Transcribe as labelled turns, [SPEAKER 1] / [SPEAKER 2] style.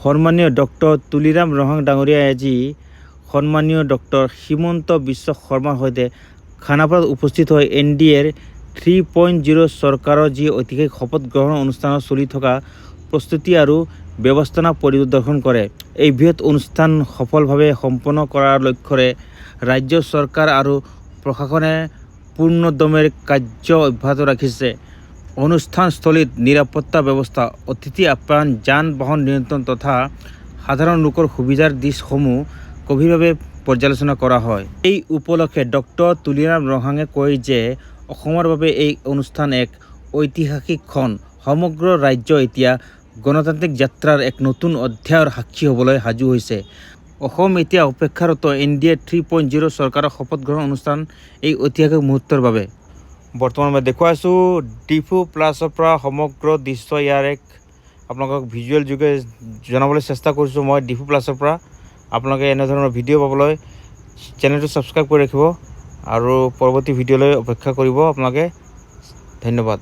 [SPEAKER 1] সন্মানীয় ডক্টৰ তুলিৰাম ৰহাং ডাঙৰীয়াই আজি সন্মানীয় ডক্টৰ হিমন্ত বিশ্ব শৰ্মাৰ সৈতে খানাপাৰাত উপস্থিত হৈ NDAৰ 3.0 চৰকাৰৰ যি ঐতিহাসিক শপত গ্ৰহণ অনুষ্ঠানত চলি থকা প্ৰস্তুতি আৰু ব্যৱস্থাপনা পৰিদৰ্শন কৰে। এই বৃহৎ অনুষ্ঠান সফলভাৱে সম্পন্ন কৰাৰ লক্ষ্যৰে ৰাজ্য চৰকাৰ আৰু প্ৰশাসনে পূৰ্ণদমে কাৰ্য অব্যাহত ৰাখিছে। অনুষ্ঠানস্থলীত নিৰাপত্তা ব্যৱস্থা, অতিথি আপ্যায়ন, যান-বাহন নিয়ন্ত্ৰণ তথা সাধাৰণ লোকৰ সুবিধাৰ দিশসমূহ গভীৰভাৱে পৰ্যালোচনা কৰা হয়। এই উপলক্ষে ডক্টৰ তুলিৰাম ৰহাঙে কয় যে অসমৰ বাবে এই অনুষ্ঠান এক ঐতিহাসিক ক্ষণ। সমগ্ৰ ৰাজ্য এতিয়া গণতান্ত্ৰিক যাত্ৰাৰ এক নতুন অধ্যায়ৰ সাক্ষী হ'বলৈ সাজু হৈছে। অসম এতিয়া অপেক্ষাৰত NDA 3.0 চৰকাৰৰ শপত গ্ৰহণ অনুষ্ঠান এই ঐতিহাসিক মুহূৰ্তৰ বাবে। বৰ্তমান মই দেখুৱাইছোঁ ডিফু প্লাছৰ পৰা সমগ্ৰ দৃশ্য ইয়াৰ এক আপোনালোকক ভিজুৱেল যোগে জনাবলৈ চেষ্টা কৰিছোঁ মই ডিফু প্লাছৰ পৰা। আপোনালোকে এনেধৰণৰ ভিডিঅ' পাবলৈ চেনেলটো ছাবস্ক্ৰাইব কৰি ৰাখিব আৰু পৰৱৰ্তী ভিডিঅ'লৈ অপেক্ষা কৰিব আপোনালোকে। ধন্যবাদ।